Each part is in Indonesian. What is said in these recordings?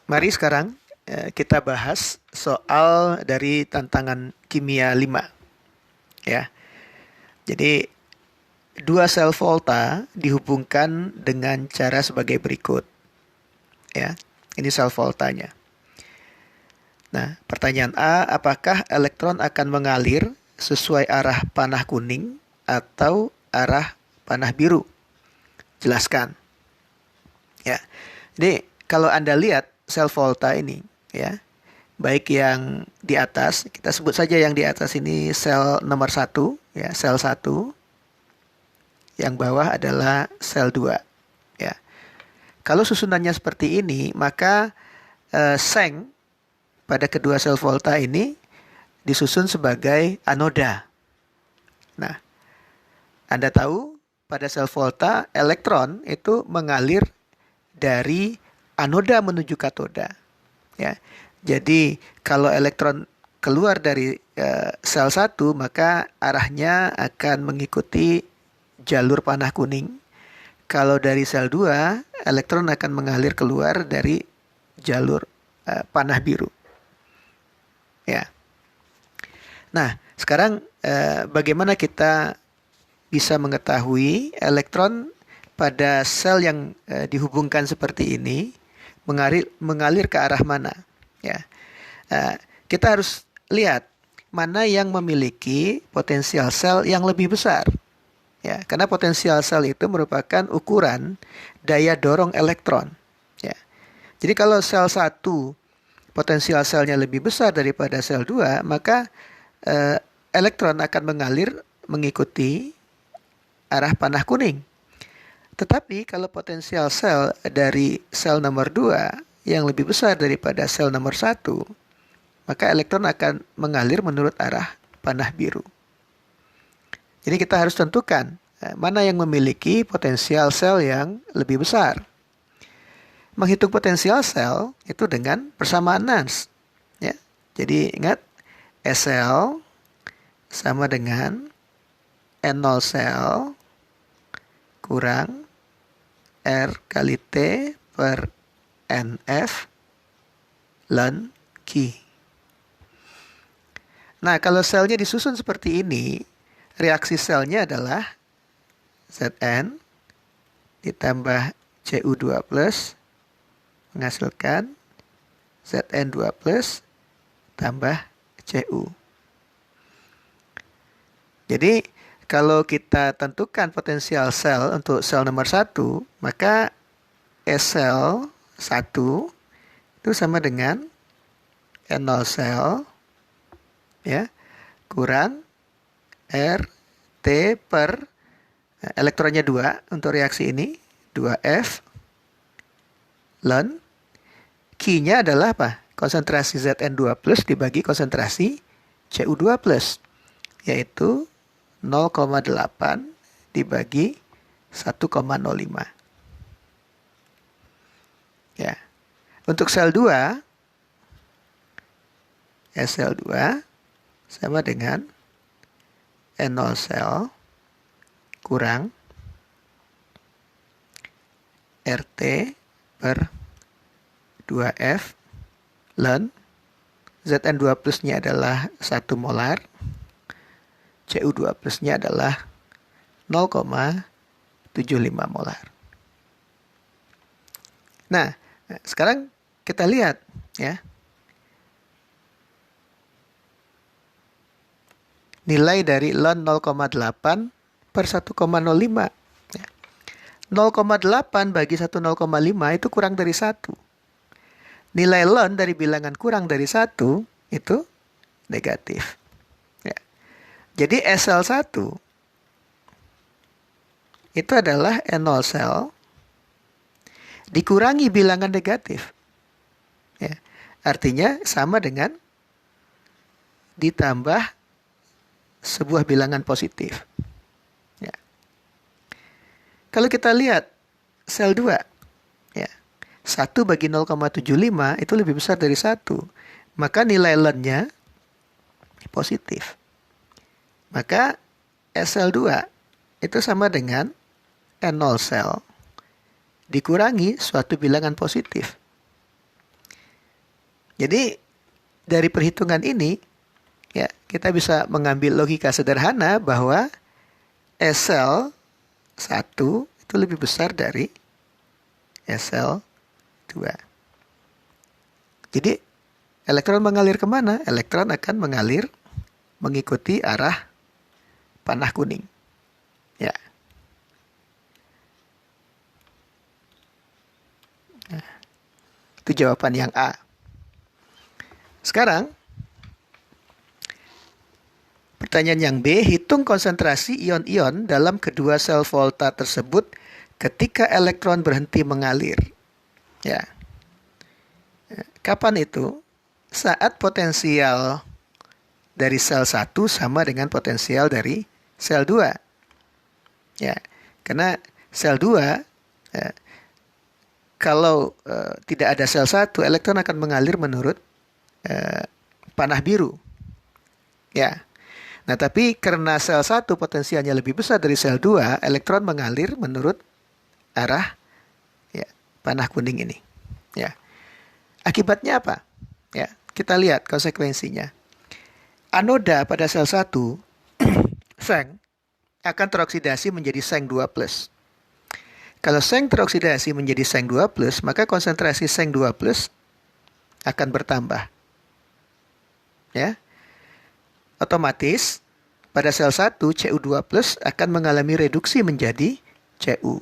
Mari sekarang kita bahas soal dari tantangan kimia 5 ya. Jadi dua sel volta dihubungkan dengan cara sebagai berikut ya. Ini sel voltanya. Nah, pertanyaan A, apakah elektron akan mengalir sesuai arah panah kuning atau arah panah biru? Jelaskan. Ya. Jadi kalau Anda lihat sel volta ini ya, baik yang di atas, kita sebut saja yang di atas ini sel nomor satu, ya, sel satu. Yang bawah adalah sel 2. Ya. Kalau susunannya seperti ini, maka seng pada kedua sel volta ini disusun sebagai anoda. Nah, Anda tahu pada sel volta elektron itu mengalir dari anoda menuju katoda. Ya. Jadi kalau elektron keluar dari sel satu, maka arahnya akan mengikuti jalur panah kuning. Kalau dari sel 2, elektron akan mengalir keluar dari jalur panah biru. Ya. Nah, sekarang bagaimana kita bisa mengetahui elektron pada sel yang dihubungkan seperti ini mengalir ke arah mana? Ya. Kita harus lihat mana yang memiliki potensial sel yang lebih besar. Ya, karena potensial sel itu merupakan ukuran daya dorong elektron. Ya. Jadi kalau sel satu potensial selnya lebih besar daripada sel 2, maka elektron akan mengalir mengikuti arah panah kuning. Tetapi kalau potensial sel dari sel nomor 2 yang lebih besar daripada sel nomor satu, maka elektron akan mengalir menurut arah panah biru. Jadi kita harus tentukan mana yang memiliki potensial sel yang lebih besar. Menghitung potensial sel itu dengan persamaan Nernst. Ya. Jadi ingat, SL sama dengan N0 sel kurang R kali T per NF ln Q. Nah, kalau selnya disusun seperti ini, reaksi selnya adalah Zn ditambah Cu2 plus menghasilkan Zn2 plus tambah Cu. Jadi kalau kita tentukan potensial sel untuk sel nomor 1, maka SL 1 itu sama dengan N0 sel ya kurang RT per elektronnya 2 untuk reaksi ini 2F ln Q-nya adalah apa? Konsentrasi Zn2 plus dibagi konsentrasi Cu2 plus, yaitu 0,8 dibagi 1,05. Ya. Untuk sel 2, SL2 sama dengan N0 sel kurang RT per 2F ln Zn2 plusnya adalah 1 molar, Cu2 plusnya adalah 0,75 molar. Nah, sekarang kita lihat ya. Nilai dari ln 0,8 per 1,05. 0,8 bagi 1,05 itu kurang dari 1. Nilai ln dari bilangan kurang dari 1 itu negatif. Ya. Jadi SL1 itu adalah N0 sel dikurangi bilangan negatif. Ya. Artinya sama dengan ditambah sebuah bilangan positif. Ya. Kalau kita lihat sel 2, ya, 1 bagi 0,75 itu lebih besar dari 1. Maka nilai ln-nya positif. Maka SL2 itu sama dengan N0 sel dikurangi suatu bilangan positif. Jadi dari perhitungan ini ya kita bisa mengambil logika sederhana bahwa SL 1 itu lebih besar dari SL 2. Jadi elektron mengalir kemana? Elektron akan mengalir mengikuti arah panah kuning. Ya. Nah, itu jawaban yang A. Sekarang pertanyaan yang B, hitung konsentrasi ion-ion dalam kedua sel volta tersebut ketika elektron berhenti mengalir. Ya. Kapan itu? Saat potensial dari sel 1 sama dengan potensial dari sel 2. Ya, karena sel 2 ya, kalau tidak ada sel 1, elektron akan mengalir menurut panah biru. Ya. Nah, tapi karena sel 1 potensialnya lebih besar dari sel 2, elektron mengalir menurut arah ya, panah kuning ini. Ya. Akibatnya apa? Ya, kita lihat konsekuensinya. Anoda pada sel 1 seng akan teroksidasi menjadi seng 2+. Kalau seng teroksidasi menjadi seng 2+, maka konsentrasi seng 2+ akan bertambah. Ya. Otomatis pada sel 1 Cu2+ akan mengalami reduksi menjadi Cu.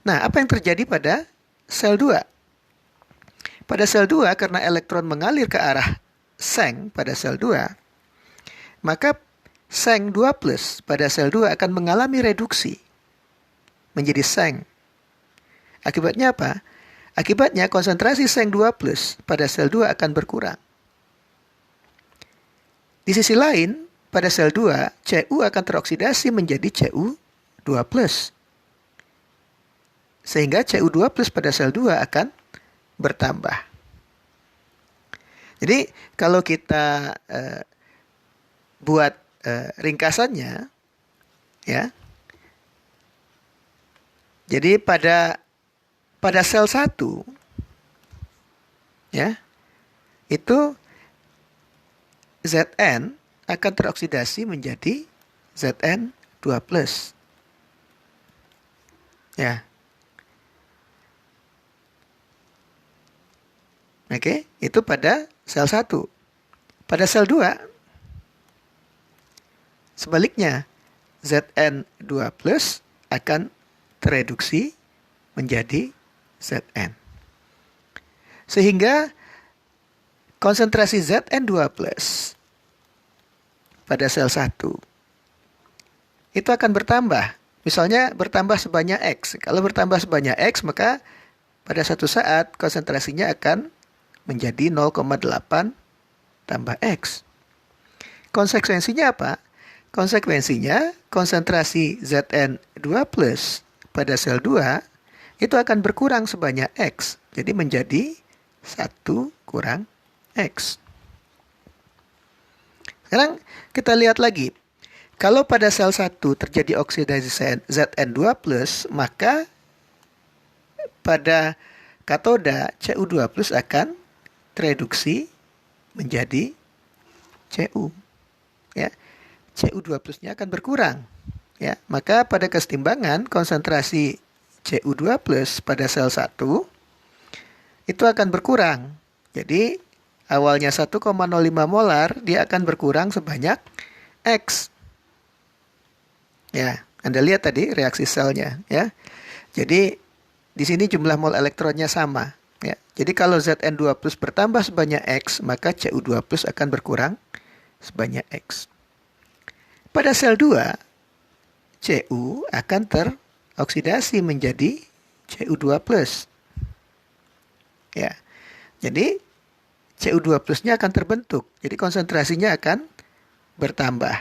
Nah, apa yang terjadi pada sel 2? Pada sel 2 karena elektron mengalir ke arah seng pada sel 2, maka seng 2+ pada sel 2 akan mengalami reduksi menjadi seng. Akibatnya apa? Akibatnya konsentrasi seng 2+ pada sel 2 akan berkurang. Di sisi lain, pada sel 2, Cu akan teroksidasi menjadi Cu2+. Sehingga Cu2+ pada sel 2 akan bertambah. Jadi kalau kita buat ringkasannya, ya. Jadi pada sel 1, ya, itu Zn akan teroksidasi menjadi Zn2+. Ya. Oke, itu pada sel 1. Pada sel 2, sebaliknya, Zn2+ akan tereduksi menjadi Zn. Sehingga konsentrasi Zn2+ pada sel 1 itu akan bertambah. Misalnya bertambah sebanyak X. Kalau bertambah sebanyak X, maka pada satu saat konsentrasinya akan menjadi 0,8 tambah X. Konsekuensinya apa? Konsekuensinya konsentrasi Zn2+ pada sel 2 itu akan berkurang sebanyak X. Jadi menjadi 1 kurang X. Sekarang kita lihat lagi. Kalau pada sel 1 terjadi oksidasi Zn2+, maka pada katoda Cu2+ akan tereduksi menjadi Cu. Ya. Cu2+-nya akan berkurang. Ya, maka pada kesetimbangan konsentrasi Cu2+ pada sel 1 itu akan berkurang. Jadi awalnya 1,05 molar, dia akan berkurang sebanyak X. Ya, Anda lihat tadi reaksi selnya, ya. Jadi di sini jumlah mol elektronnya sama, ya. Jadi kalau Zn2+ bertambah sebanyak X, maka Cu2+ akan berkurang sebanyak X. Pada sel 2, Cu akan teroksidasi menjadi Cu2+. Ya. Jadi Cu2+-nya akan terbentuk. Jadi konsentrasinya akan bertambah.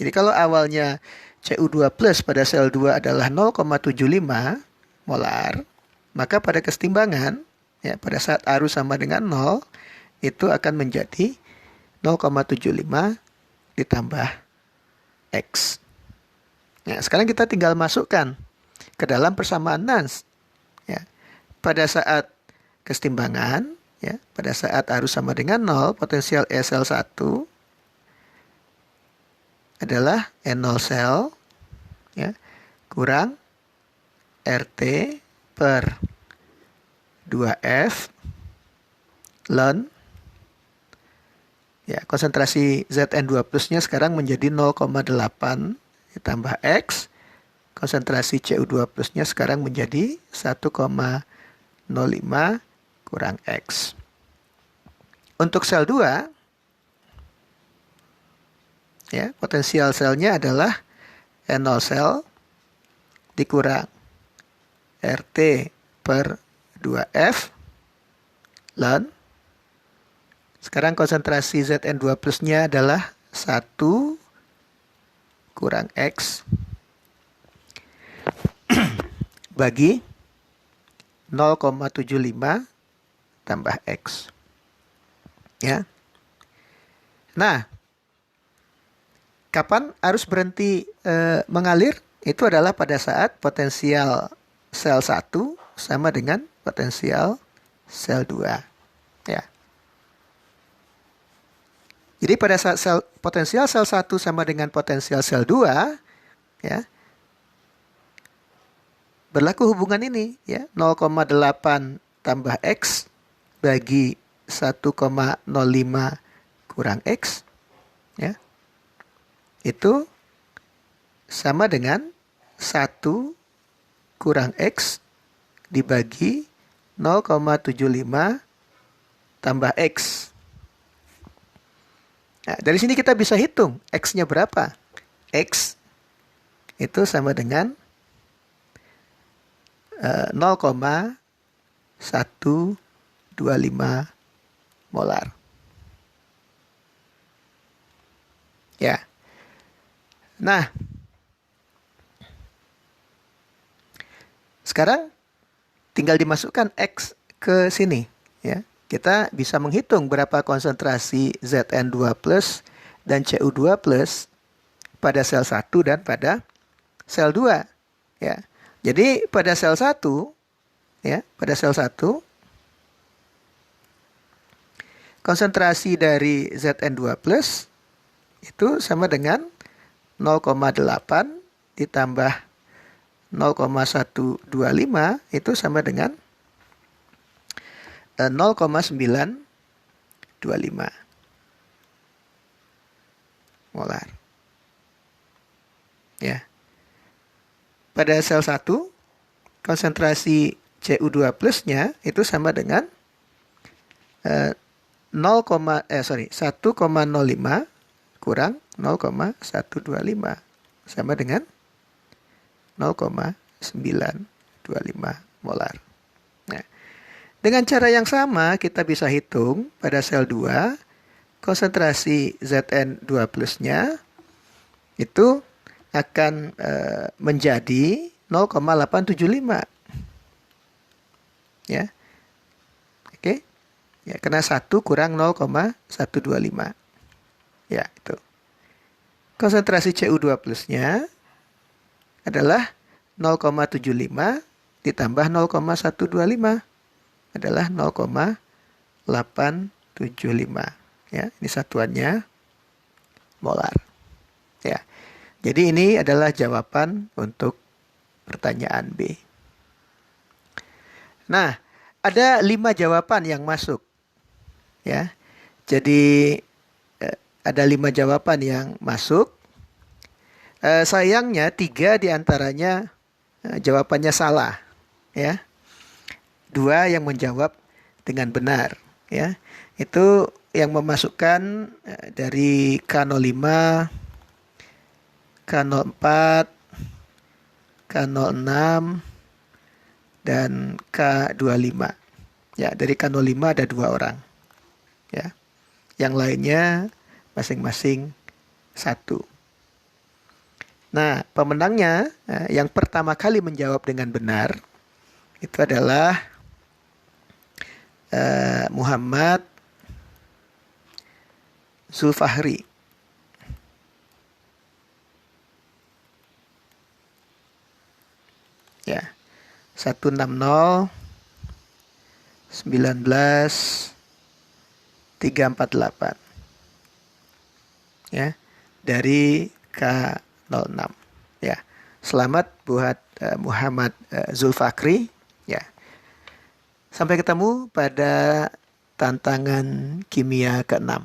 Jadi kalau awalnya Cu2+ pada sel 2 adalah 0,75 molar, maka pada kesetimbangan, ya, pada saat arus sama dengan 0, itu akan menjadi 0,75 ditambah X. Nah, sekarang kita tinggal masukkan ke dalam persamaan Nernst. Ya. Pada saat kesetimbangan, ya, pada saat arus sama dengan 0, potensial E sel 1 adalah N0 sel, ya, kurang RT per 2F ln, ya, konsentrasi Zn2 plusnya sekarang menjadi 0,8 ditambah X, konsentrasi Cu2 plusnya sekarang menjadi 1,05 kurang X. Untuk sel 2, ya, potensial selnya adalah N0 sel dikurang RT per 2F ln, sekarang konsentrasi Zn2 plusnya adalah 1 kurang X bagi 0,75 tambah X. Ya. Nah, kapan arus berhenti mengalir? Itu adalah pada saat potensial sel 1 sama dengan potensial sel 2. Ya. Jadi pada saat potensial sel 1 sama dengan potensial sel 2, ya, berlaku hubungan ini, ya, 0,8 tambah X bagi 1,05 kurang X, ya, itu sama dengan 1 kurang X dibagi 0,75 tambah X. Nah, dari sini kita bisa hitung X-nya berapa. X itu sama dengan 0,125 molar. Ya. Nah, sekarang tinggal dimasukkan X ke sini, ya. Kita bisa menghitung berapa konsentrasi Zn2 plus dan Cu2 plus pada sel 1 dan pada sel 2, ya. Jadi pada sel 1, ya, pada sel 1 konsentrasi dari Zn2 plus itu sama dengan 0,8 ditambah 0,125 itu sama dengan 0,925 molar. Ya. Pada sel 1 konsentrasi Cu2 plusnya itu sama dengan 1,05 kurang 0,125 sama dengan 0,925 molar. Nah, dengan cara yang sama kita bisa hitung pada sel 2 konsentrasi Zn2 plusnya itu akan menjadi 0,875. Ya. Oke. Ya, karena 1 kurang 0,125. Ya, itu. Konsentrasi Cu2 plusnya adalah 0,75 ditambah 0,125 adalah 0,875. Ya, ini satuannya molar. Ya. Jadi ini adalah jawaban untuk pertanyaan B. Nah, ada 5 jawaban yang masuk. Ya. Jadi ada 5 jawaban yang masuk. Sayangnya 3 diantaranya jawabannya salah, ya. 2 yang menjawab dengan benar, ya. Itu yang memasukkan dari K05, K04, K06 dan K25. Ya, dari K05 ada 2 orang. Ya. Yang lainnya masing-masing 1. Nah, pemenangnya yang pertama kali menjawab dengan benar itu adalah Muhammad Zulfahri. Ya. 160 19348 ya dari K06 ya. Selamat buat Muhammad Zulfakri ya. Sampai ketemu pada tantangan kimia ke-6.